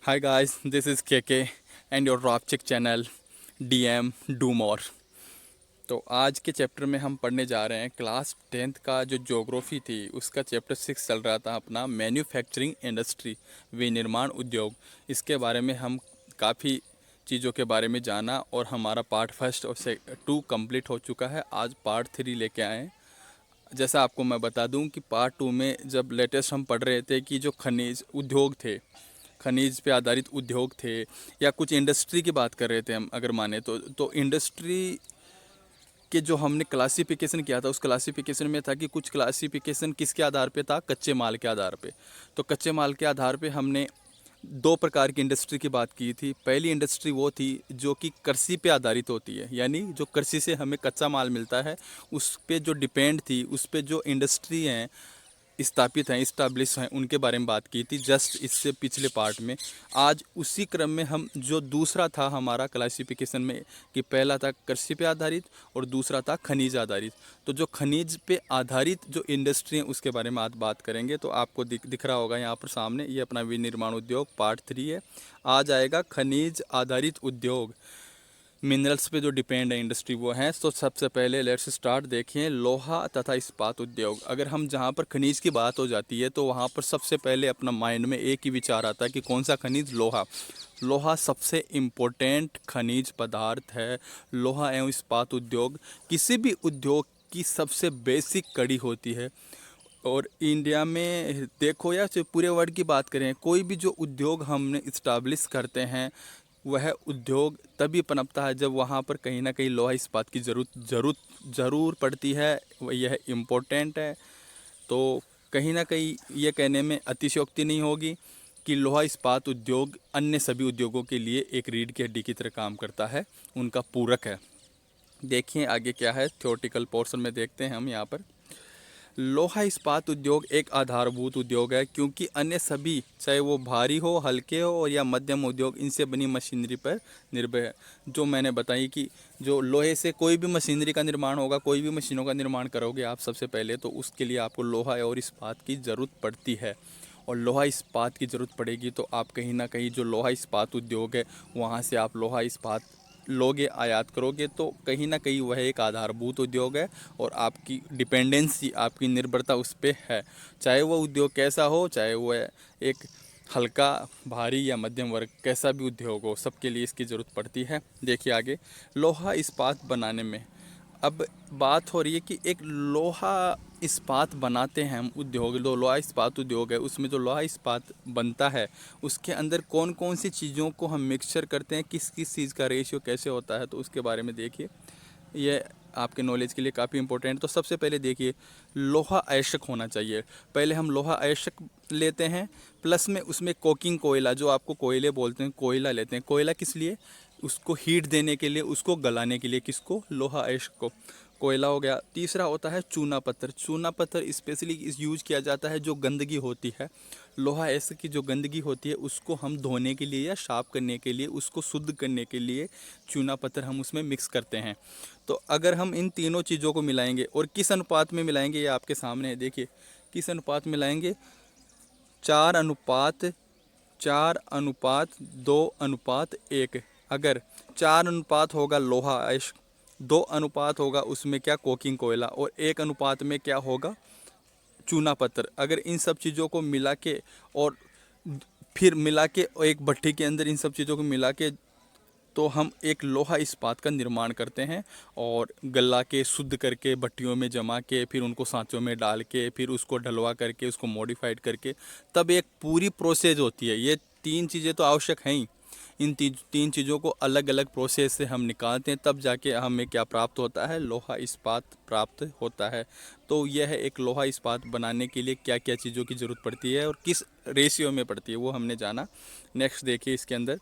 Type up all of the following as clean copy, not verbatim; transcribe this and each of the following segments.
Hi guys, this is KK and your Ropchick channel DM Do More। तो आज के chapter में हम पढ़ने जा रहे हैं क्लास 10th का जो ज्योग्राफी थी उसका चैप्टर 6 चल रहा था अपना मैन्युफैक्चरिंग इंडस्ट्री विनिर्माण उद्योग। इसके बारे में हम काफ़ी चीज़ों के बारे में जाना और हमारा पार्ट फर्स्ट और 2 कंप्लीट हो चुका है। आज पार्ट 3 लेके आए हैं। जैसा आपको मैं बता दूं कि पार्ट 2 में जब लेटेस्ट हम पढ़ रहे थे कि जो खनिज उद्योग थे, खनिज पे आधारित उद्योग थे या कुछ इंडस्ट्री की बात कर रहे थे हम अगर माने तो इंडस्ट्री के जो हमने क्लासिफिकेशन किया था उस क्लासिफिकेशन में था कि कुछ क्लासिफिकेशन किसके आधार पे था, कच्चे माल के आधार पे। तो कच्चे माल के आधार पे हमने दो प्रकार की इंडस्ट्री की बात की थी। पहली इंडस्ट्री वो थी जो कि कृषि पे आधारित होती है, यानी जो कृषि से हमें कच्चा माल मिलता है उस पे जो डिपेंड थी, उस पे जो इंडस्ट्री हैं स्थापित हैं, इस्टाब्लिश हैं, उनके बारे में बात की थी जस्ट इससे पिछले पार्ट में। आज उसी क्रम में हम जो दूसरा था हमारा क्लासिफिकेशन में कि पहला था कृषि पे आधारित और दूसरा था खनिज आधारित। तो जो खनिज पे आधारित जो इंडस्ट्री है उसके बारे में आज बात करेंगे। तो आपको दिख रहा होगा यहाँ पर सामने, ये अपना विनिर्माण उद्योग पार्ट 3 है। आज आएगा खनिज आधारित उद्योग, मिनरल्स पे जो डिपेंड है इंडस्ट्री वो है। तो सबसे पहले लेट्स स्टार्ट। देखिए, लोहा तथा इस्पात उद्योग। अगर हम जहाँ पर खनिज की बात हो जाती है तो वहाँ पर सबसे पहले अपना माइंड में एक ही विचार आता है कि कौन सा खनिज, लोहा। लोहा सबसे इम्पोर्टेंट खनिज पदार्थ है। लोहा एवं इस्पात उद्योग किसी भी उद्योग की सबसे बेसिक कड़ी होती है। और इंडिया में देखो या फिर पूरे वर्ल्ड की बात करें, कोई भी जो उद्योग हमने इस्टाब्लिश करते हैं वह उद्योग तभी पनपता है जब वहाँ पर कहीं ना कहीं लोहा इस्पात की ज़रूर पड़ती है। यह इम्पोर्टेंट है। तो कहीं ना कहीं ये कहने में अतिशयोक्ति नहीं होगी कि लोहा इस्पात उद्योग अन्य सभी उद्योगों के लिए एक रीढ़ की हड्डी की तरह काम करता है, उनका पूरक है। देखिए आगे क्या है, थ्योरेटिकल पोर्शन में देखते हैं हम यहाँ पर। लोहा इस्पात उद्योग एक आधारभूत उद्योग है क्योंकि अन्य सभी, चाहे वो भारी हो, हल्के हो या मध्यम उद्योग, इनसे बनी मशीनरी पर निर्भर है। जो मैंने बताई कि जो लोहे से कोई भी मशीनरी का निर्माण होगा, कोई भी मशीनों का निर्माण करोगे आप सबसे पहले, तो उसके लिए आपको लोहा और इस्पात की ज़रूरत पड़ती है। और लोहा इस्पात की ज़रूरत पड़ेगी तो आप कहीं ना कहीं जो लोहा इस्पात उद्योग है वहाँ से आप लोहा इस्पात लोगे, आयात करोगे, तो कहीं ना कहीं वह एक आधारभूत उद्योग है और आपकी डिपेंडेंसी, आपकी निर्भरता उस पर है। चाहे वह उद्योग कैसा हो, चाहे वह एक हल्का, भारी या मध्यम वर्ग, कैसा भी उद्योग हो, सबके लिए इसकी ज़रूरत पड़ती है। देखिए आगे, लोहा इस्पात बनाने में अब बात हो रही है कि एक लोहा इस्पात बनाते हैं हम उद्योग, जो लोहा इस्पात उद्योग है उसमें जो लोहा इस्पात बनता है उसके अंदर कौन कौन सी चीज़ों को हम मिक्सचर करते हैं, किस किस चीज़ का रेशियो कैसे होता है, तो उसके बारे में देखिए। ये आपके नॉलेज के लिए काफ़ी इंपॉर्टेंट। तो सबसे पहले देखिए, लोहा अयस्क होना चाहिए। पहले हम लोहा अयस्क लेते हैं, प्लस में उसमें कोकिंग कोयला, जो आपको कोयले बोलते हैं, कोयला लेते हैं। कोयला किस लिए? उसको हीट देने के लिए, उसको गलाने के लिए। किसको? लोहा अयस्क को। कोयला हो गया। तीसरा होता है चूना पत्थर। चूना पत्थर स्पेशली इस यूज किया जाता है जो गंदगी होती है, लोहा अयस्क की जो गंदगी होती है उसको हम धोने के लिए या साफ करने के लिए, उसको शुद्ध करने के लिए चूना पत्थर हम उसमें मिक्स करते हैं। तो अगर हम इन तीनों चीज़ों को मिलाएंगे, और किस अनुपात में मिलाएंगे ये आपके सामने है, देखिए किस अनुपात मिलाएंगे। 4:4:2:1। अगर 4 अनुपात होगा लोहा अयस्क, 2 अनुपात होगा उसमें क्या, कोकिंग कोयला, और 1 अनुपात में क्या होगा, चूना पत्थर। अगर इन सब चीज़ों को मिला के और फिर मिला के एक भट्टी के अंदर इन सब चीज़ों को मिला के, तो हम एक लोहा इस्पात का निर्माण करते हैं और गला के, शुद्ध करके, भट्टियों में जमा के, फिर उनको सांचों में डाल के, फिर उसको ढलवा करके, उसको मॉडिफाइड करके, तब एक पूरी प्रोसेस होती है। ये 3 चीज़ें तो आवश्यक हैं ही। इन 3 चीज़ों को अलग अलग प्रोसेस से हम निकालते हैं, तब जाके हमें क्या प्राप्त होता है, लोहा इस्पात प्राप्त होता है। तो यह है एक लोहा इस्पात बनाने के लिए क्या क्या चीज़ों की ज़रूरत पड़ती है और किस रेशियो में पड़ती है वो हमने जाना। नेक्स्ट देखिए इसके अंदर,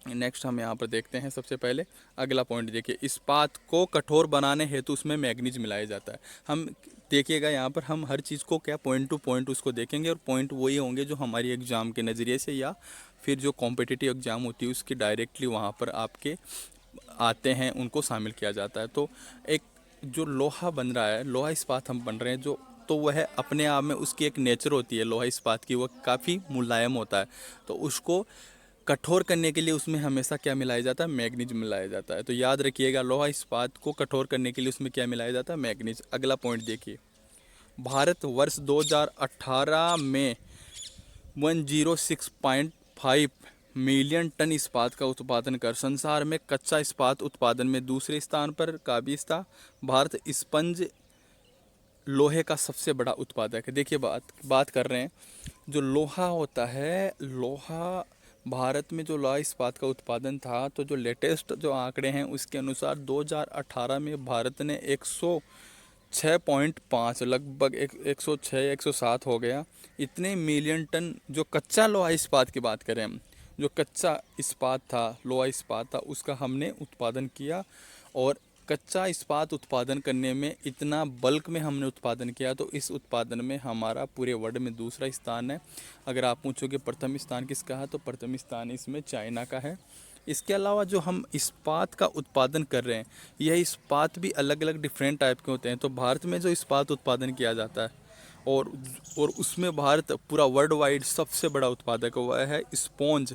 नेक्स्ट हम यहाँ पर देखते हैं। सबसे पहले अगला पॉइंट देखिए, इस्पात को कठोर बनाने हेतु उसमें मैग्नीज मिलाया जाता है। हम देखिएगा यहाँ पर हम हर चीज़ को क्या पॉइंट टू पॉइंट उसको देखेंगे, और पॉइंट वही होंगे जो हमारी एग्ज़ाम के नज़रिए से या फिर जो कॉम्पिटिटिव एग्ज़ाम होती है उसकी डायरेक्टली वहाँ पर आपके आते हैं, उनको शामिल किया जाता है। तो एक जो लोहा बन रहा है, लोहा इस्पात हम बन रहे हैं, जो तो वह अपने आप में उसकी एक नेचर होती है लोहा इस्पात की, वह काफ़ी मुलायम होता है। तो उसको कठोर करने के लिए उसमें हमेशा क्या मिलाया जाता है, मैग्नीज मिलाया जाता है। तो याद रखिएगा, लोहा इस्पात को कठोर करने के लिए उसमें क्या मिलाया जाता है, मैग्नीज। अगला पॉइंट देखिए, भारत वर्ष 2018 में 106.5 मिलियन टन इस्पात का उत्पादन कर संसार में कच्चा इस्पात उत्पादन में दूसरे स्थान पर काबिज था। भारत स्पंज लोहे का सबसे बड़ा उत्पादक है। देखिए, बात कर रहे हैं, जो लोहा होता है, लोहा भारत में जो लोहा इस्पात का उत्पादन था, तो जो लेटेस्ट जो आंकड़े हैं उसके अनुसार 2018 में भारत ने 106.5 लगभग 106 107 हो गया, इतने मिलियन टन जो कच्चा लोहा इस्पात की बात करें हम, जो कच्चा इस्पात था, लोहा इस्पात था, उसका हमने उत्पादन किया। और कच्चा इस्पात उत्पादन करने में इतना बल्क में हमने उत्पादन किया, तो इस उत्पादन में हमारा पूरे वर्ल्ड में दूसरा स्थान है। अगर आप पूछोगे प्रथम स्थान किसका है, तो प्रथम स्थान इसमें चाइना का है। इसके अलावा जो हम इस्पात का उत्पादन कर रहे हैं, यह इस्पात भी अलग अलग डिफरेंट टाइप के होते हैं। तो भारत में जो इस्पात उत्पादन किया जाता है, और उसमें भारत पूरा वर्ल्ड वाइड सबसे बड़ा उत्पादक हुआ है स्पॉन्ज।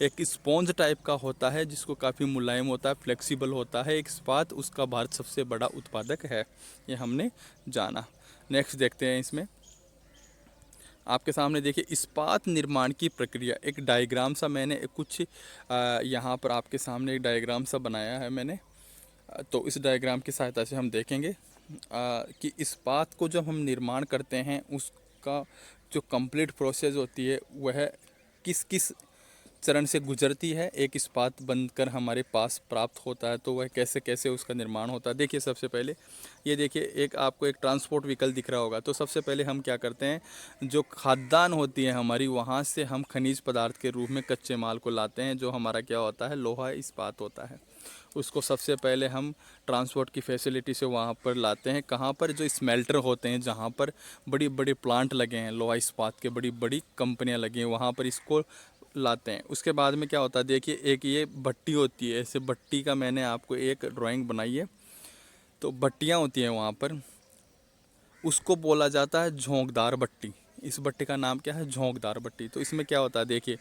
एक स्पॉन्ज टाइप का होता है जिसको काफ़ी मुलायम होता है, फ्लेक्सिबल होता है एक इस्पात, उसका भारत सबसे बड़ा उत्पादक है, ये हमने जाना। नेक्स्ट देखते हैं, इसमें आपके सामने देखिए इस्पात निर्माण की प्रक्रिया, एक डायग्राम सा मैंने कुछ यहाँ पर आपके सामने एक डायग्राम सा बनाया है मैंने। तो इस डायग्राम की सहायता से हम देखेंगे कि इस्पात को जब हम निर्माण करते हैं, उसका जो कंप्लीट प्रोसेस होती है वह किस किस चरण से गुजरती है, एक इस्पात बनकर हमारे पास प्राप्त होता है, तो वह कैसे कैसे उसका निर्माण होता है। देखिए, सबसे पहले ये देखिए, एक आपको एक ट्रांसपोर्ट व्हीकल दिख रहा होगा। तो सबसे पहले हम क्या करते हैं, जो खाद्यान्न होती है हमारी, वहाँ से हम खनिज पदार्थ के रूप में कच्चे माल को लाते हैं, जो हमारा क्या होता है, लोहा इस्पात होता है। उसको सबसे पहले हम ट्रांसपोर्ट की फैसिलिटी से वहाँ पर लाते हैं। कहाँ पर, जो स्मेल्टर होते हैं, जहाँ पर बड़ी बड़ी प्लांट लगे हैं, लोहा इस्पात के बड़ी बड़ी कंपनियाँ लगी हैं, वहाँ पर इसको लाते हैं। उसके बाद में क्या होता है, देखिए, एक ये भट्टी होती है, ऐसे भट्टी का मैंने आपको एक ड्राइंग बनाई है। तो भट्टियाँ होती हैं वहाँ पर, उसको बोला जाता है झोंकदार भट्टी। इस भट्टी का नाम क्या है, झोंकदार भट्टी। तो इसमें क्या होता है, देखिए,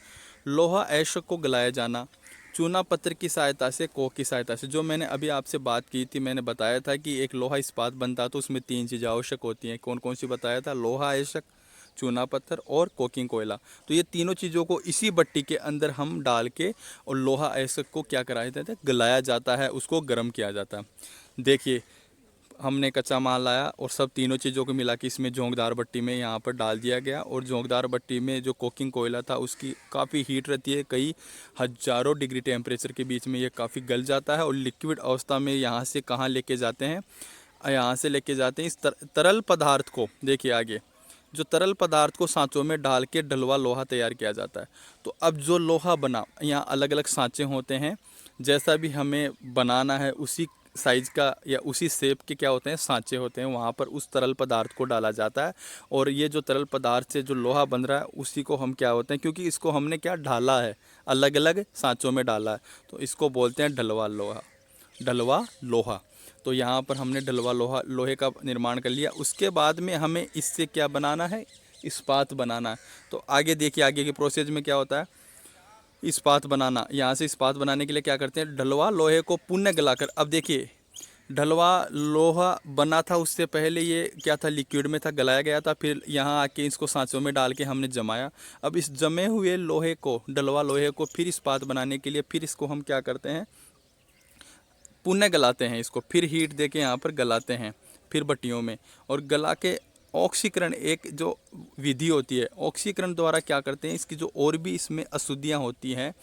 लोहा ऐश को गलाया जाना चूना पत्थर की सहायता से, कोक की सहायता से। जो मैंने अभी आपसे बात की थी, मैंने बताया था कि एक लोहा इस्पात बनता तो उसमें 3 चीज़ें आवश्यक होती हैं। कौन कौन सी बताया था, लोहा आवश्यक, चूना पत्थर और कोकिंग कोयला। तो ये तीनों चीज़ों को इसी भट्टी के अंदर हम डाल के, और लोहा आवश्यक को क्या कराया जाता है, गलाया जाता है, उसको गर्म किया जाता है। देखिए, हमने कच्चा माल लाया और सब तीनों चीज़ों को मिला के इसमें झोंकदार भट्टी में यहाँ पर डाल दिया गया। और झोंकदार भट्टी में जो कोकिंग कोयला था उसकी काफ़ी हीट रहती है, कई हज़ारों डिग्री टेम्परेचर के बीच में ये काफ़ी गल जाता है। और लिक्विड अवस्था में यहाँ से कहाँ लेके जाते हैं, यहाँ से लेके जाते हैं इस तरल पदार्थ को। देखिए आगे, जो तरल पदार्थ को सांचों में डाल के ढलवा लोहा तैयार किया जाता है। तो अब जो लोहा बना, यहाँ अलग अलग सांचे होते हैं, जैसा भी हमें बनाना है उसी साइज का या उसी शेप के क्या होते हैं, सांचे होते हैं, वहाँ पर उस तरल पदार्थ को डाला जाता है। और ये जो तरल पदार्थ से जो लोहा बन रहा है उसी को हम क्या होते हैं, क्योंकि इसको हमने क्या ढाला है, अलग अलग सांचों में डाला है, तो इसको बोलते हैं ढलवा लोहा, ढलवा लोहा। तो यहाँ पर हमने ढलवा लोहे का निर्माण कर लिया। उसके बाद में हमें इससे क्या बनाना है, इस्पात बनाना है। तो आगे देखिए, आगे के प्रोसेस में क्या होता है, इस्पात बनाना। यहाँ से इस्पात बनाने के लिए क्या करते हैं, ढलवा लोहे को पुनः गलाकर। अब देखिए, ढलवा लोहा बना था, उससे पहले ये क्या था, लिक्विड में था, गलाया गया था, फिर यहाँ आके इसको सांचों में डाल के हमने जमाया। अब इस जमे हुए लोहे को, ढलवा लोहे को फिर इस्पात बनाने के लिए फिर इसको हम क्या करते हैं, पुनः गलाते हैं। इसको फिर हीट दे के यहाँ पर गलाते हैं, फिर भट्टियों में। और गला के ऑक्सीकरण एक जो विधि होती है, ऑक्सीकरण द्वारा क्या करते हैं, इसकी जो और भी इसमें अशुद्धियाँ होती हैं,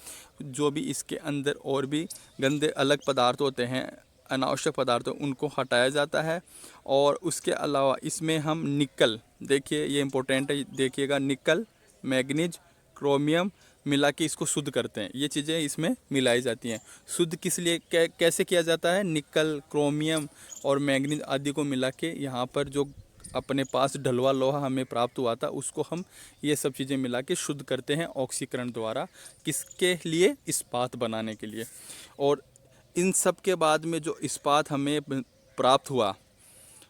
जो भी इसके अंदर और भी गंदे अलग पदार्थ होते हैं, अनावश्यक पदार्थ, उनको हटाया जाता है। और उसके अलावा इसमें हम निकल, देखिए ये इंपॉर्टेंट है, देखिएगा, निकल, मैग्नीज, क्रोमियम मिला के इसको शुद्ध करते हैं। ये चीज़ें इसमें मिलाई जाती हैं। शुद्ध किस लिए, कैसे किया जाता है, निकल, क्रोमियम और मैग्नीज आदि को मिला के यहाँ पर जो अपने पास ढलवा लोहा हमें प्राप्त हुआ था, उसको हम ये सब चीज़ें मिला के शुद्ध करते हैं ऑक्सीकरण द्वारा। किसके लिए, इस्पात बनाने के लिए। और इन सब के बाद में जो इस्पात हमें प्राप्त हुआ,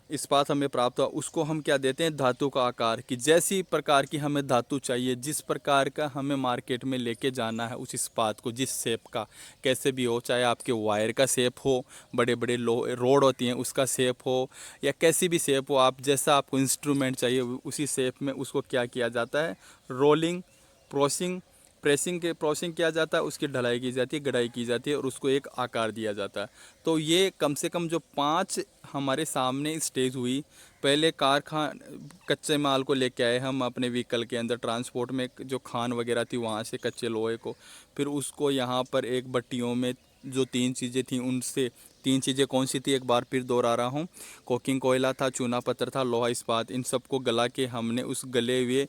इस्पात हमें प्राप्त हुआ, उसको हम क्या देते हैं, धातु का आकार, कि जैसी प्रकार की हमें धातु चाहिए, जिस प्रकार का हमें मार्केट में लेके जाना है उस इस्पात को, जिस शेप का, कैसे भी हो, चाहे आपके वायर का शेप हो, बड़े बड़े रोड होती हैं उसका शेप हो, या कैसी भी शेप हो, आप जैसा आपको इंस्ट्रूमेंट चाहिए उसी शेप में उसको क्या किया जाता है, रोलिंग, प्रोसिंग, प्रोसिंग किया जाता है, उसकी ढलाई की जाती है, गड़ाई की जाती है और उसको एक आकार दिया जाता है। तो ये कम से कम जो 5 हमारे सामने स्टेज हुई, पहले कच्चे माल को लेके आए हम अपने व्हीकल के अंदर, ट्रांसपोर्ट में जो खान वगैरह थी वहाँ से कच्चे लोहे को, फिर उसको यहाँ पर एक भट्टियों में जो 3 चीज़ें थी उनसे, 3 चीज़ें कौन सी थी, एक बार फिर दोहरा रहा हूँ, कोकिंग कोयला था, चूना पत्थर था, लोहा इस्पात, इन सबको गला के हमने उस गले हुए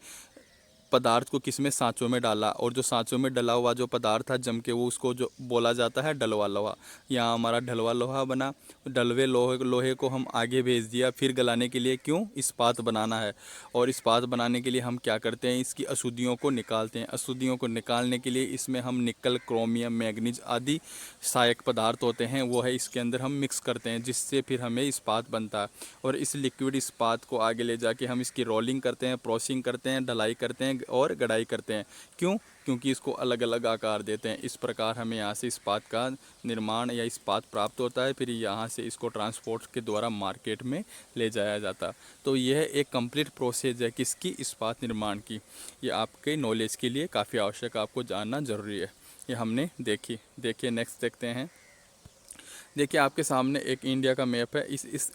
पदार्थ को किस में, सांचों में डाला, और जो सांचों में डला हुआ जो पदार्थ था जम के, वो उसको जो बोला जाता है डलवा लोहा। यहाँ हमारा ढलवा लोहा बना, डलवे लोहे को हम आगे भेज दिया फिर गलाने के लिए, क्यों, इस्पात बनाना है। और इस्पात बनाने के लिए हम क्या करते हैं, इसकी अशुद्धियों को निकालते हैं। अशुद्धियों को निकालने के लिए इसमें हम निकल, क्रोमियम, मैग्नीज आदि सहायक पदार्थ होते हैं, वो है इसके अंदर हम मिक्स करते हैं, जिससे फिर हमें इस्पात बनता है। और इस लिक्विड इस्पात को आगे ले जाके हम इसकी रोलिंग करते हैं, प्रोसिंग करते हैं, ढलाई करते हैं और गड़ाई करते हैं। क्यों, क्योंकि इसको अलग अलग आकार देते हैं। इस प्रकार हमें यहाँ से इस्पात का निर्माण या इस्पात प्राप्त होता है, फिर यहाँ से इसको ट्रांसपोर्ट के द्वारा मार्केट में ले जाया जाता है। तो यह एक कंप्लीट प्रोसेस है किसकी, इस्पात निर्माण की। ये आपके नॉलेज के लिए काफ़ी आवश्यक, आपको जानना ज़रूरी है। ये हमने देखिए नेक्स्ट देखते हैं। देखिए आपके सामने एक इंडिया का मैप है। इस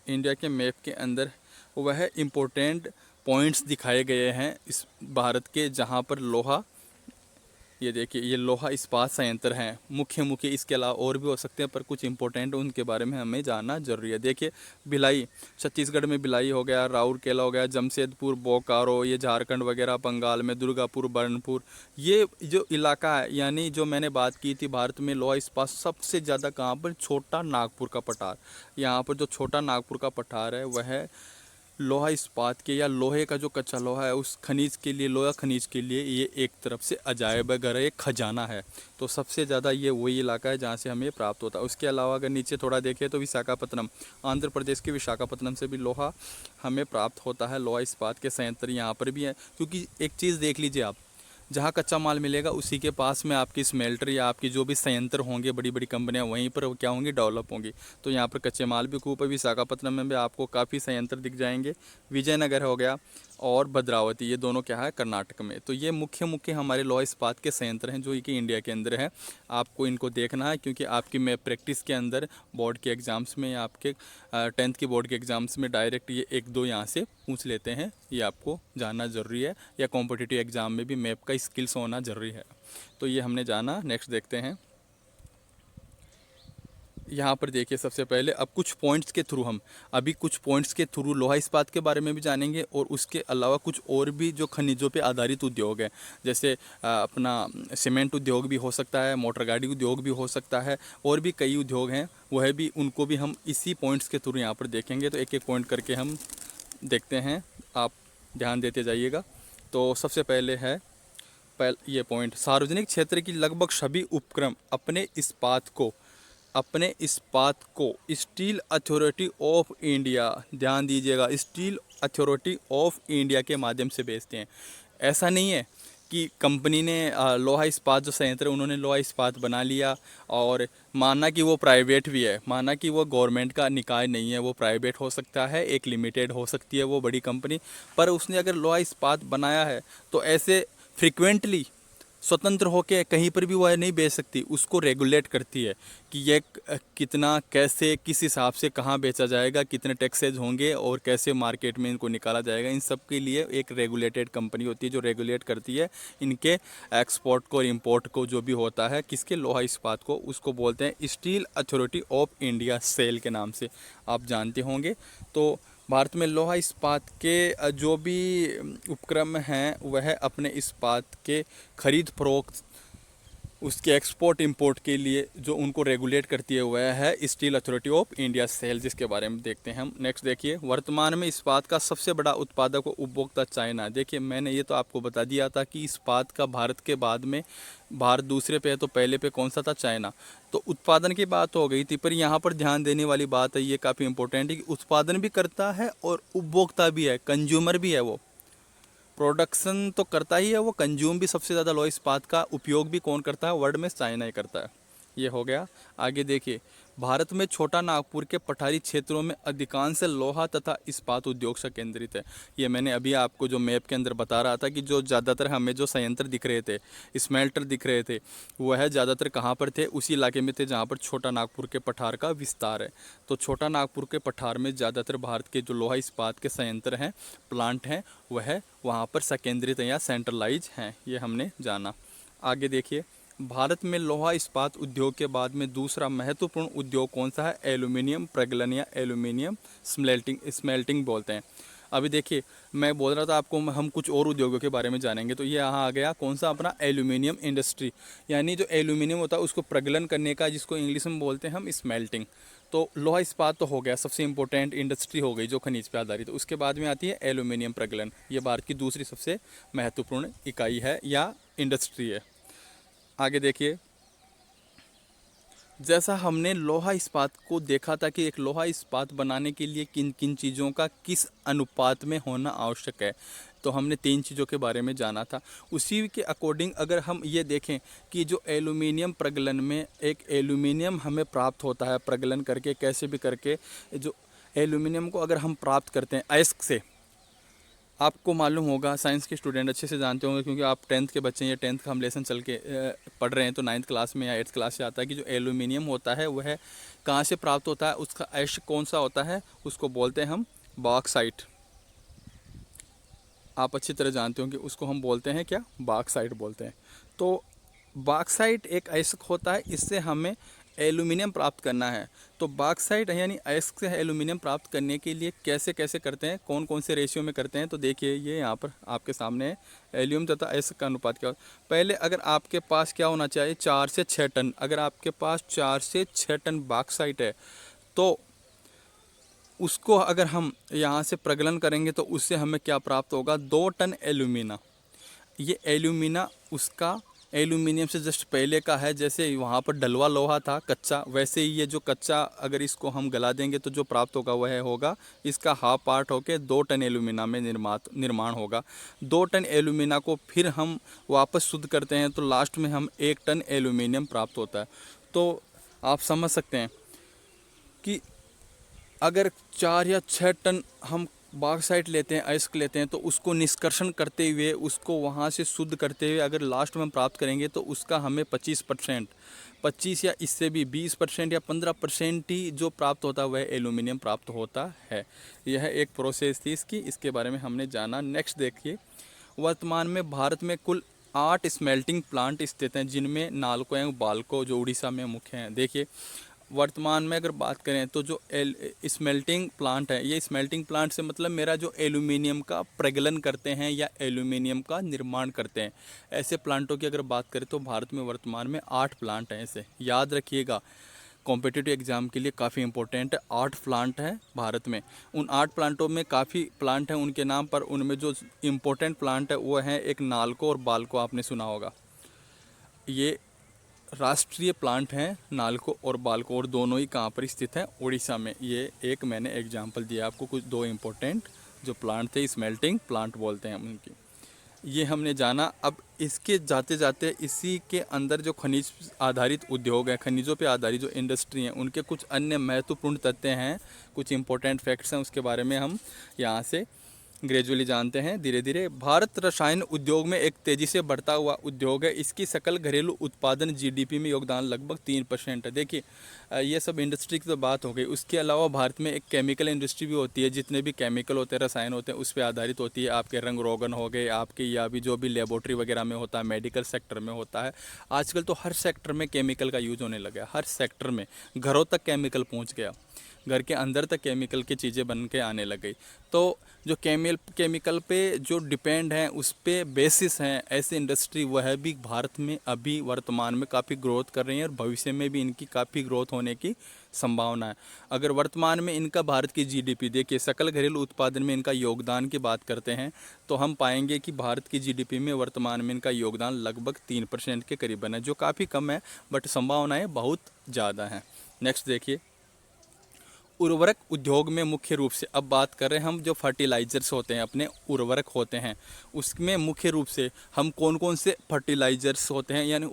इंडिया के मैप के अंदर वह इम्पोर्टेंट पॉइंट्स दिखाए गए हैं इस भारत के, जहाँ पर लोहा, ये देखिए ये लोहा इस्पात संयंत्र हैं मुख्य। इसके अलावा और भी हो सकते हैं, पर कुछ इंपॉर्टेंट उनके बारे में हमें जानना जरूरी है। देखिए भिलाई, छत्तीसगढ़ में भिलाई हो गया, राउरकेला हो गया, जमशेदपुर, बोकारो, ये झारखंड वगैरह, बंगाल में दुर्गापुर, बर्नपुर, ये जो इलाका है, यानी जो मैंने बात की थी भारत में लोहा इस्पात सबसे ज़्यादा कहाँ पर, छोटा नागपुर का पठार। यहाँ पर जो छोटा नागपुर का पठार है वह लोहा इस्पात के, या लोहे का जो कच्चा लोहा है उस खनिज के लिए, लोहा खनिज के लिए ये एक तरफ से अजायब घर है, एक खजाना है। तो सबसे ज़्यादा ये वही इलाका है जहाँ से हमें प्राप्त होता है। उसके अलावा अगर नीचे थोड़ा देखें तो विशाखापत्तनम, आंध्र प्रदेश के विशाखापत्तनम से भी लोहा हमें प्राप्त होता है। लोहा इस्पात के संयंत्र यहाँ पर भी हैं, क्योंकि एक चीज़ देख लीजिए आप, जहाँ कच्चा माल मिलेगा उसी के पास में आपकी स्मेल्टर या आपकी जो भी संयंत्र होंगे, बड़ी बड़ी कंपनियाँ वहीं पर क्या होंगी, डेवलप होंगी। तो यहाँ पर कच्चे माल भी खूब है। विशाखापत्तनम में भी आपको काफ़ी संयंत्र दिख जाएंगे। विजयनगर हो गया और भद्रावती, ये दोनों क्या है, कर्नाटक में। तो ये मुख्य हमारे लोहा इस्पात के संयंत्र हैं जो कि इंडिया के अंदर है। आपको इनको देखना है, क्योंकि आपकी मैं प्रैक्टिस के अंदर बोर्ड के एग्ज़ाम्स में या आपके 10th की बोर्ड के एग्ज़ाम्स में डायरेक्ट ये 1-2 यहाँ से पूछ लेते हैं। ये आपको जानना ज़रूरी है, या कॉम्पिटिटिव एग्ज़ाम में भी मैप का स्किल्स होना ज़रूरी है। तो ये हमने जाना। नेक्स्ट देखते हैं। यहाँ पर देखिए सबसे पहले अब कुछ पॉइंट्स के थ्रू हम अभी कुछ पॉइंट्स के थ्रू लोहा इस्पात के बारे में भी जानेंगे, और उसके अलावा कुछ और भी जो खनिजों पे आधारित उद्योग है, जैसे अपना सीमेंट उद्योग भी हो सकता है, मोटर गाड़ी उद्योग भी हो सकता है, और भी कई उद्योग हैं, वह भी, उनको भी हम इसी पॉइंट्स के थ्रू यहाँ पर देखेंगे। तो एक एक पॉइंट करके हम देखते हैं, आप ध्यान देते जाइएगा। तो सबसे पहले है ये पॉइंट, सार्वजनिक क्षेत्र की लगभग सभी उपक्रम अपने इस्पात को स्टील अथॉरिटी ऑफ इंडिया, ध्यान दीजिएगा, स्टील अथॉरिटी ऑफ इंडिया के माध्यम से बेचते हैं। ऐसा नहीं है कि कंपनी ने लोहा इस्पात जो संयंत्र उन्होंने लोहा इस्पात बना लिया, और माना कि वो प्राइवेट भी है, माना कि वो गवर्नमेंट का निकाय नहीं है, वो प्राइवेट हो सकता है, एक लिमिटेड हो सकती है वो बड़ी कंपनी, पर उसने अगर लोहा इस्पात बनाया है तो ऐसे फ्रिक्वेंटली स्वतंत्र होकर कहीं पर भी वह नहीं बेच सकती। उसको रेगुलेट करती है कि ये कितना, कैसे, किस हिसाब से कहाँ बेचा जाएगा, कितने टैक्सेज होंगे और कैसे मार्केट में इनको निकाला जाएगा। इन सब के लिए एक रेगुलेटेड कंपनी होती है जो रेगुलेट करती है इनके एक्सपोर्ट को और इम्पोर्ट को, जो भी होता है किसके, लोहा इस्पात को। उसको बोलते हैं steel authority of India, SAIL के नाम से आप जानते होंगे। तो भारत में लोहा इस्पात के जो भी उपक्रम हैं वह अपने इस्पात के खरीद फरोख्त उसके एक्सपोर्ट इंपोर्ट के लिए जो उनको रेगुलेट करती है वह है steel authority of India SAIL, जिसके बारे में देखते हैं हम। नेक्स्ट देखिए, वर्तमान में इस्पात का सबसे बड़ा उत्पादक व उपभोक्ता चाइना। देखिए मैंने ये तो आपको बता दिया था कि इस्पात का भारत के बाद में भारत दूसरे पे है, तो पहले पे कौन सा था? चाइना। तो उत्पादन की बात हो गई थी, पर यहाँ पर ध्यान देने वाली बात है, ये काफ़ी इंपॉर्टेंट है कि उत्पादन भी करता है और उपभोक्ता भी है, कंज्यूमर भी है। वो प्रोडक्शन तो करता ही है, वो कंज्यूम भी सबसे ज़्यादा लो इस्पात का उपयोग भी कौन करता है वर्ल्ड में? चाइना ही करता है। ये हो गया। आगे देखिए, भारत में छोटा नागपुर के पठारी क्षेत्रों में अधिकांश लोहा तथा इस्पात उद्योग से केंद्रित है। ये मैंने अभी आपको जो मैप के अंदर बता रहा था कि जो ज़्यादातर हमें जो संयंत्र दिख रहे थे, स्मेल्टर दिख रहे थे, वह ज़्यादातर कहाँ पर थे? उसी इलाके में थे जहाँ पर छोटा नागपुर के पठार का विस्तार है। तो छोटा नागपुर के पठार में ज़्यादातर भारत के जो लोहा इस्पात के संयंत्र हैं, प्लांट हैं, वह वहाँ पर संकेंद्रित या सेंट्रलाइज हैं। ये हमने जाना। आगे देखिए, भारत में लोहा इस्पात उद्योग के बाद में दूसरा महत्वपूर्ण उद्योग कौन सा है? एल्यूमिनियम प्रगलन या एल्यूमिनियम स्मेल्टिंग बोलते हैं। अभी देखिए, मैं बोल रहा था आपको हम कुछ और उद्योगों के बारे में जानेंगे, तो ये यहाँ आ गया कौन सा? अपना एल्यूमिनियम इंडस्ट्री। यानी जो एल्यूमिनियम होता है उसको प्रगलन करने का, जिसको इंग्लिश में बोलते हैं हम स्मेल्टिंग। तो लोहा इस्पात तो हो गया, सबसे इंपॉर्टेंट इंडस्ट्री हो गई जो खनिज पे आधारित है। उसके बाद में आती है एल्यूमिनियम प्रगलन। ये भारत की दूसरी सबसे महत्वपूर्ण इकाई है या इंडस्ट्री है। आगे देखिए, जैसा हमने लोहा इस्पात को देखा था कि एक लोहा इस्पात बनाने के लिए किन किन चीज़ों का किस अनुपात में होना आवश्यक है, तो हमने 3 चीज़ों के बारे में जाना था। उसी के अकॉर्डिंग अगर हम ये देखें कि जो एल्यूमिनियम प्रगलन में एक एल्यूमिनियम हमें प्राप्त होता है प्रगलन करके, कैसे भी करके, जो एल्यूमिनियम को अगर हम प्राप्त करते हैं अयस्क से, आपको मालूम होगा, साइंस के स्टूडेंट अच्छे से जानते होंगे क्योंकि आप 10th के बच्चे हैं, या 10th का हम लेसन चल के पढ़ रहे हैं, तो 9th क्लास में या 8th क्लास से आता है कि जो एल्यूमिनियम होता है वह कहाँ से प्राप्त होता है, उसका अयस्क कौन सा होता है? उसको बोलते हैं हम बॉक्साइट। आप अच्छी तरह जानते होंगे उसको हम बोलते हैं क्या? बॉक्साइट बोलते हैं। तो बॉक्साइट एक अयस्क होता है, इससे हमें एल्यूमिनियम प्राप्त करना है। तो बॉक्साइट यानी अयस्क से एल्यूमिनियम प्राप्त करने के लिए कैसे कैसे करते हैं, कौन कौन से रेशियो में करते हैं, तो देखिए ये यहाँ पर आपके सामने है। एल्यूम तथा अयस्क का अनुपात क्या होता है? पहले अगर आपके पास क्या होना चाहिए? 4 से 6 टन। अगर आपके पास 4 से 6 टन बॉक्साइट है, तो उसको अगर हम यहाँ से प्रगलन करेंगे तो उससे हमें क्या प्राप्त होगा? 2 टन एल्यूमिना। ये एल्यूमिना उसका एल्यूमिनियम से जस्ट पहले का है। जैसे वहाँ पर डलवा लोहा था कच्चा, वैसे ही ये जो कच्चा अगर इसको हम गला देंगे तो जो प्राप्त होगा वह होगा इसका हाफ पार्ट होके 2 टन एल्यूमिना में निर्माण होगा। 2 टन एल्यूमिना को फिर हम वापस शुद्ध करते हैं तो लास्ट में हम 1 टन एल्यूमिनियम प्राप्त होता है। तो आप समझ सकते हैं कि अगर 4 या 6 टन हम बॉक्साइट लेते हैं, अयस्क लेते हैं, तो उसको निष्कर्षण करते हुए, उसको वहाँ से शुद्ध करते हुए अगर लास्ट में हम प्राप्त करेंगे तो उसका हमें 25%, 25 या इससे भी 20% या 15% ही जो प्राप्त होता है वह एल्यूमिनियम प्राप्त होता है। यह एक प्रोसेस थी इसकी, इसके बारे में हमने जाना। नेक्स्ट देखिए, वर्तमान में भारत में कुल 8 स्मेल्टिंग प्लांट स्थित हैं, जिनमें नालको एवं बाल्को जो उड़ीसा में मुख्य हैं। देखिए वर्तमान में अगर बात करें तो जो स्मेल्टिंग प्लांट है, ये स्मेल्टिंग प्लांट से मतलब मेरा जो एल्यूमिनियम का प्रगलन करते हैं या एल्यूमिनियम का निर्माण करते हैं, ऐसे प्लांटों की अगर बात करें तो भारत में वर्तमान में 8 प्लांट हैं। ऐसे याद रखिएगा, कॉम्पिटिटिव एग्ज़ाम के लिए काफ़ी इंपॉर्टेंट है। 8 प्लांट हैं भारत में। उन 8 प्लांटों में काफ़ी प्लांट हैं उनके नाम पर, उनमें जो इम्पोर्टेंट प्लांट है वो है एक नालको और बाल्को, आपने सुना होगा। ये राष्ट्रीय प्लांट हैं नालको और बाल्को, और दोनों ही कहाँ पर स्थित हैं? उड़ीसा में। ये एक मैंने एग्जांपल दिया आपको, कुछ 2 इम्पोर्टेंट जो प्लांट थे, स्मेल्टिंग प्लांट बोलते हैं उनकी। ये हमने जाना। अब इसके जाते जाते इसी के अंदर जो खनिज आधारित उद्योग है, खनिजों पे आधारित जो इंडस्ट्री हैं, उनके कुछ अन्य महत्वपूर्ण तथ्य हैं, कुछ इंपॉर्टेंट फैक्ट्स हैं, उसके बारे में हम यहाँ से ग्रेजुअली जानते हैं धीरे धीरे। भारत रसायन उद्योग में एक तेज़ी से बढ़ता हुआ उद्योग है। इसकी सकल घरेलू उत्पादन जीडीपी में योगदान लगभग 3% है। देखिए ये सब इंडस्ट्री की तो बात हो गई। उसके अलावा भारत में एक केमिकल इंडस्ट्री भी होती है, जितने भी केमिकल होते हैं, रसायन होते हैं, उस पर आधारित होती है। आपके रंग रोगन हो गए आपके, या भी जो भी लेबोरेटरी वगैरह में होता है, मेडिकल सेक्टर में होता है। आजकल तो हर सेक्टर में केमिकल का यूज होने लगा है, हर सेक्टर में, घरों तक केमिकल पहुँच गया। घर के अंदर तक केमिकल की चीज़ें बन के आने लग गई। तो जो केमिकल पे जो डिपेंड हैं, उस पे बेसिस हैं ऐसी इंडस्ट्री, वह भी भारत में अभी वर्तमान में काफ़ी ग्रोथ कर रही है और भविष्य में भी इनकी काफ़ी ग्रोथ होने की संभावना है। अगर वर्तमान में इनका भारत की जीडीपी देखिए, सकल घरेलू उत्पादन में इनका योगदान की बात करते हैं तो हम पाएंगे कि भारत की जीडीपी में वर्तमान में इनका योगदान लगभग 3% के करीबन है, जो काफ़ी कम है बट संभावनाएं बहुत ज़्यादा हैं। नेक्स्ट देखिए, उर्वरक उद्योग में मुख्य रूप से, अब बात कर रहे हैं हम जो फर्टिलाइजर्स होते हैं, अपने उर्वरक होते हैं, उसमें मुख्य रूप से हम कौन कौन से फर्टिलाइजर्स होते हैं यानी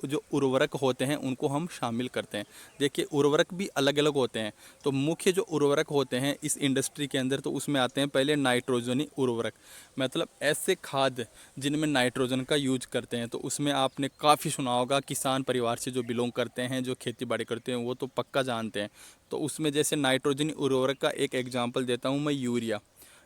जो उर्वरक होते हैं उनको हम शामिल करते हैं। देखिए, उर्वरक भी अलग अलग होते हैं। तो मुख्य जो उर्वरक होते हैं इस इंडस्ट्री के अंदर, तो उसमें आते हैं पहले नाइट्रोजनी उर्वरक, मतलब ऐसे खाद जिनमें नाइट्रोजन का यूज करते हैं। तो उसमें आपने काफ़ी सुना होगा, किसान परिवार से जो बिलोंग करते हैं, जो खेती बाड़ी करते हैं, वो तो पक्का जानते हैं। तो उसमें जैसे नाइट्रोजन उर्वरक का एक एग्जांपल देता हूँ मैं,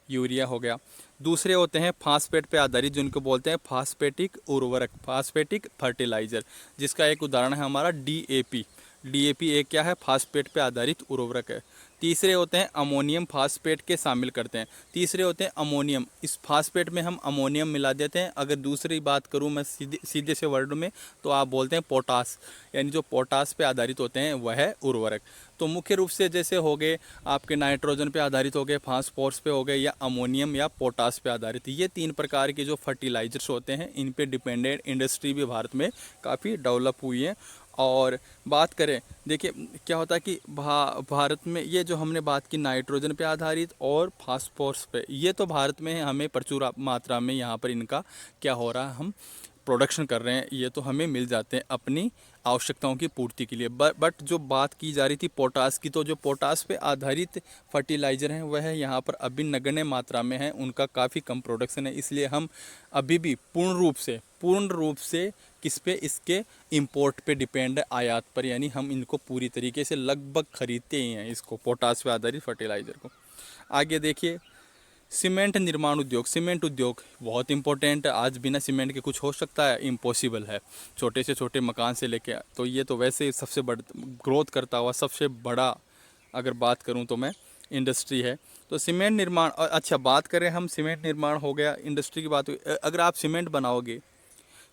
यूरिया हो गया। दूसरे होते हैं फास्फेट पे आधारित, जिनको बोलते हैं फास्फेटिक उर्वरक, फास्फेटिक फर्टिलाइजर, जिसका एक उदाहरण है हमारा डीएपी। डीएपी एक क्या है, फास्फेट पे आधारित उर्वरक है। तीसरे होते हैं अमोनियम फास्फेट के शामिल करते हैं। तीसरे होते हैं अमोनियम, इस फास्फेट में हम अमोनियम मिला देते हैं। अगर दूसरी बात करूं मैं सीधे से वर्ड में, तो आप बोलते हैं पोटास, यानी जो पोटास पे आधारित होते हैं वह है उर्वरक। तो मुख्य रूप से जैसे हो गए आपके नाइट्रोजन पे आधारित हो गए, फास्फोरस पे हो गए, या अमोनियम या पोटास पे आधारित, ये 3 प्रकार के जो फर्टिलाइजर्स होते हैं, इन पे डिपेंडेंट इंडस्ट्री भी भारत में काफ़ी डेवलप हुई है। और बात करें, देखिए क्या होता है कि भारत में ये जो हमने बात की नाइट्रोजन पे आधारित और फास्फोरस पे, ये तो भारत में हमें प्रचुर मात्रा में यहाँ पर इनका क्या हो रहा है, हम प्रोडक्शन कर रहे हैं, ये तो हमें मिल जाते हैं अपनी आवश्यकताओं की पूर्ति के लिए। बट जो बात की जा रही थी पोटास की, तो जो पोटास पे आधारित फर्टिलाइज़र हैं वह यहाँ पर अभी नगण्य मात्रा में है, उनका काफ़ी कम प्रोडक्शन है। इसलिए हम अभी भी पूर्ण रूप से किस पे, इसके इंपोर्ट पे डिपेंड है, आयात पर, यानी हम इनको पूरी तरीके से लगभग खरीदते ही हैं, इसको पोटास पे आधारित फर्टिलाइज़र को। आगे देखिए, सीमेंट निर्माण उद्योग, सीमेंट उद्योग बहुत इंपॉर्टेंट है। आज बिना सीमेंट के कुछ हो सकता है? इम्पॉसिबल है। छोटे से छोटे मकान से लेके, तो ये तो वैसे ही सबसे बड़ा ग्रोथ करता हुआ सबसे बड़ा, अगर बात करूं तो मैं, इंडस्ट्री है। तो सीमेंट निर्माण, और अच्छा बात करें हम, सीमेंट निर्माण हो गया, इंडस्ट्री की बात हुई। अगर आप सीमेंट बनाओगे,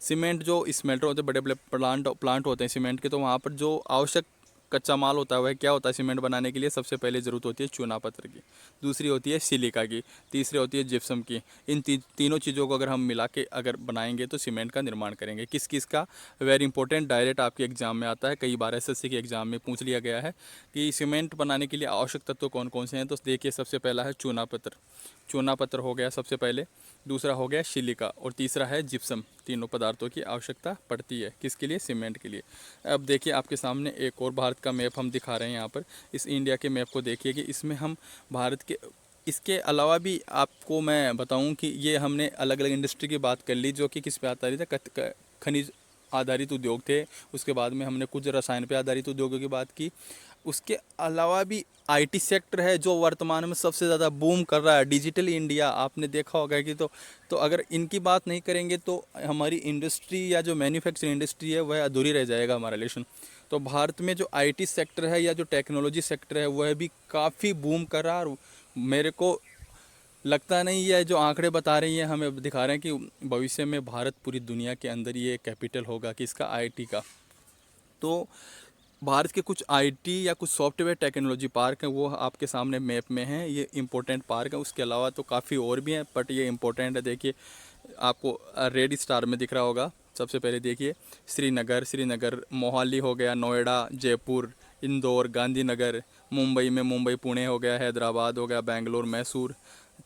सीमेंट जो स्मेल्टर होते हैं, बड़े बड़े प्लांट होते हैं सीमेंट के, तो वहाँ पर जो आवश्यक कच्चा माल होता है वह क्या होता है सीमेंट बनाने के लिए? सबसे पहले ज़रूरत होती है चूना पत्थर की, दूसरी होती है सिलिका की, तीसरी होती है जिप्सम की। इन तीनों चीज़ों को अगर हम मिला के अगर बनाएंगे तो सीमेंट का निर्माण करेंगे। किस किस का? वेरी इंपॉर्टेंट, डायरेक्ट आपके एग्जाम में आता है, कई बार एसएससी के एग्जाम में पूछ लिया गया है कि सीमेंट बनाने के लिए आवश्यक तत्व कौन कौन से हैं। तो देखिए, सबसे पहला है चूना पत्थर, चूना पत्थर हो गया सबसे पहले, दूसरा हो गया सिलिका, और तीसरा है जिप्सम। तीनों पदार्थों की आवश्यकता पड़ती है, किसके लिए? सीमेंट के लिए। अब देखिए, आपके सामने एक और भारत का मैप हम दिखा रहे हैं यहाँ पर। इस इंडिया के मैप को देखिए कि इसमें हम भारत के, इसके अलावा भी आपको मैं बताऊं कि ये हमने अलग अलग इंडस्ट्री की बात कर ली, जो कि किस पे आधारित है? खनिज आधारित उद्योग थे। उसके बाद में हमने कुछ रसायन पे आधारित उद्योगों की बात की। उसके अलावा भी आईटी सेक्टर है जो वर्तमान में सबसे ज़्यादा बूम कर रहा है। डिजिटल इंडिया आपने देखा होगा कि, तो अगर इनकी बात नहीं करेंगे तो हमारी इंडस्ट्री या जो मैन्युफैक्चरिंग इंडस्ट्री है वह अधूरी रह जाएगा हमारा रिलेशन। तो भारत में जो आईटी सेक्टर है या जो टेक्नोलॉजी सेक्टर है वह भी काफ़ी बूम कर रहा है। और मेरे को लगता नहीं है, जो आंकड़े बता रही हैं, हमें दिखा रहे हैं कि भविष्य में भारत पूरी दुनिया के अंदर ये कैपिटल होगा किसका? आईटी का। तो भारत के कुछ आईटी या कुछ सॉफ्टवेयर टेक्नोलॉजी पार्क हैं, वो आपके सामने मैप में हैं। ये इंपॉर्टेंट पार्क है। उसके अलावा तो काफ़ी और भी हैं, बट ये इंपॉर्टेंट है। देखिए, आपको रेड स्टार में दिख रहा होगा। सबसे पहले देखिए, श्रीनगर, मोहाली हो गया, नोएडा, जयपुर, इंदौर, गांधीनगर, मुंबई में मुंबई, पुणे हो गया, हैदराबाद हो गया, बेंगलोर, मैसूर,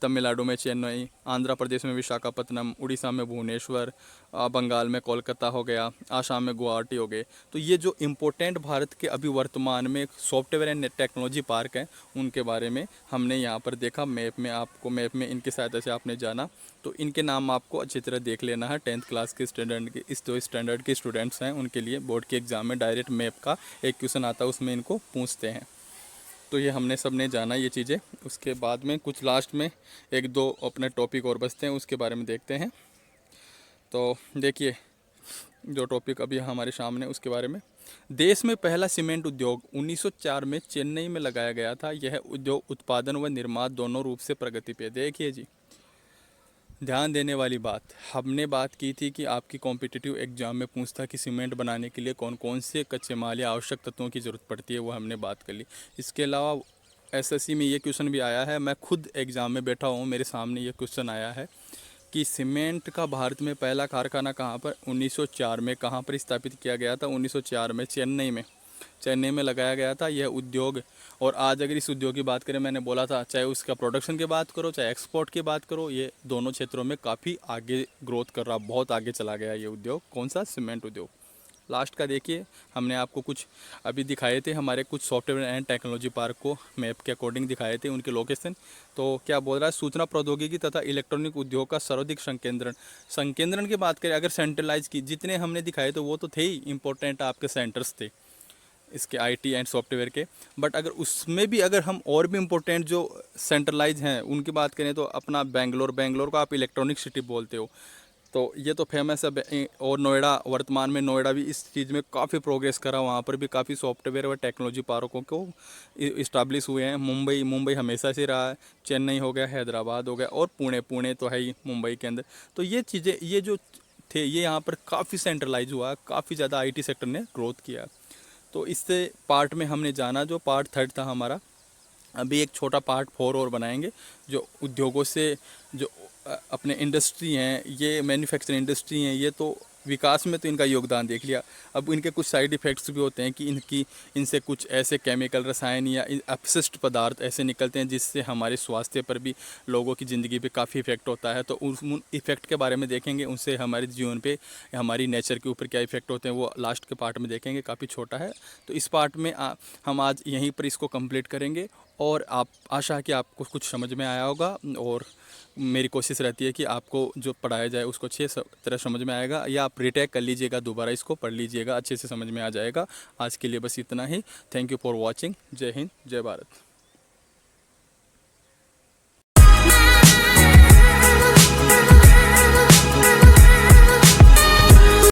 तमिलनाडु में चेन्नई, आंध्र प्रदेश में विशाखापत्तनम, उड़ीसा में भुवनेश्वर, बंगाल में कोलकाता हो गया, आसाम में गुवाहाटी हो गए। तो ये जो इम्पोर्टेंट भारत के अभी वर्तमान में सॉफ्टवेयर एंड टेक्नोलॉजी पार्क हैं, उनके बारे में हमने यहाँ पर देखा मैप में। आपको मैप में इनकी सहायता से आपने जाना, तो इनके नाम आपको अच्छी तरह देख लेना है। 10th क्लास के स्टूडेंट के, इस जो स्टैंडर्ड के स्टूडेंट्स हैं उनके लिए बोर्ड के एग्ज़ाम में डायरेक्ट मैप का एक क्वेश्चन आता है, उसमें इनको पूछते हैं। तो ये हमने सब ने जाना ये चीज़ें। उसके बाद में कुछ लास्ट में एक दो अपने टॉपिक और बचते हैं, उसके बारे में देखते हैं। तो देखिए, जो टॉपिक अभी हमारे सामने उसके बारे में, देश में पहला सीमेंट उद्योग 1904 में चेन्नई में लगाया गया था। यह उद्योग उत्पादन व निर्माण दोनों रूप से प्रगति पे। देखिए जी, ध्यान देने वाली बात, हमने बात की थी कि आपकी कॉम्पिटिटिव एग्जाम में पूछता कि सीमेंट बनाने के लिए कौन कौन से कच्चे माल या आवश्यक तत्वों की ज़रूरत पड़ती है, वो हमने बात कर ली। इसके अलावा एसएससी में ये क्वेश्चन भी आया है, मैं खुद एग्ज़ाम में बैठा हूँ, मेरे सामने ये क्वेश्चन आया है कि सीमेंट का भारत में पहला कारखाना कहाँ पर 1904 में कहाँ पर स्थापित किया गया था। 1904 में चेन्नई में लगाया गया था यह उद्योग। और आज अगर इस उद्योग की बात करें, मैंने बोला था चाहे उसका प्रोडक्शन की बात करो चाहे एक्सपोर्ट की बात करो, ये दोनों क्षेत्रों में काफ़ी आगे ग्रोथ कर रहा, बहुत आगे चला गया ये उद्योग। कौन सा? सीमेंट उद्योग। लास्ट का देखिए, हमने आपको कुछ अभी दिखाए थे, हमारे कुछ सॉफ्टवेयर एंड टेक्नोलॉजी पार्क को मैप के अकॉर्डिंग दिखाए थे उनके लोकेशन। तो क्या बोल रहा है, सूचना प्रौद्योगिकी तथा इलेक्ट्रॉनिक उद्योग का सर्वाधिक संकेंद्रण की बात करें अगर सेंट्रलाइज की, जितने हमने दिखाए तो वो तो थे ही इंपॉर्टेंट आपके सेंटर्स थे इसके आईटी एंड सॉफ्टवेयर के। बट अगर उसमें भी अगर हम और भी इम्पोर्टेंट जो सेंट्रलाइज हैं उनकी बात करें तो अपना बेंगलोर को आप इलेक्ट्रॉनिक सिटी बोलते हो, तो ये तो फेमस है। और नोएडा, वर्तमान में नोएडा भी इस चीज़ में काफ़ी प्रोग्रेस करा, वहाँ पर भी काफ़ी सॉफ्टवेयर व टेक्नोलॉजी पार्कों को इस्टाब्लिश हुए हैं। मुंबई हमेशा से रहा है, चेन्नई हो गया, हैदराबाद हो गया, और पुणे तो है ही मुंबई के अंदर। तो ये चीज़ें, ये जो थे, ये यहाँ पर काफ़ी सेंट्रलाइज हुआ, काफ़ी ज़्यादा आईटी सेक्टर ने ग्रोथ किया। तो इससे पार्ट में हमने जाना, जो पार्ट 3 था हमारा। अभी एक छोटा पार्ट 4 और बनाएंगे, जो उद्योगों से जो अपने इंडस्ट्री हैं, ये मैन्युफैक्चरिंग इंडस्ट्री हैं, ये तो विकास में तो इनका योगदान देख लिया। अब इनके कुछ साइड इफ़ेक्ट्स भी होते हैं कि इनसे कुछ ऐसे केमिकल, रसायन या अपशिष्ट पदार्थ ऐसे निकलते हैं जिससे हमारे स्वास्थ्य पर भी, लोगों की ज़िंदगी पे काफ़ी इफेक्ट होता है। तो उन इफ़ेक्ट के बारे में देखेंगे, उनसे हमारे जीवन पे, हमारी नेचर के ऊपर क्या इफ़ेक्ट होते हैं, वो लास्ट के पार्ट में देखेंगे। काफ़ी छोटा है, तो इस पार्ट में हम आज यहीं पर इसको कंप्लीट करेंगे। और आशा है कि आपको कुछ समझ में आया होगा, और मेरी कोशिश रहती है कि आपको जो पढ़ाया जाए उसको अच्छे तरह समझ में आएगा, या आप रिटेक कर लीजिएगा, दोबारा इसको पढ़ लीजिएगा, अच्छे से समझ में आ जाएगा। आज के लिए बस इतना ही। Thank you for watching. जय हिंद, जय भारत।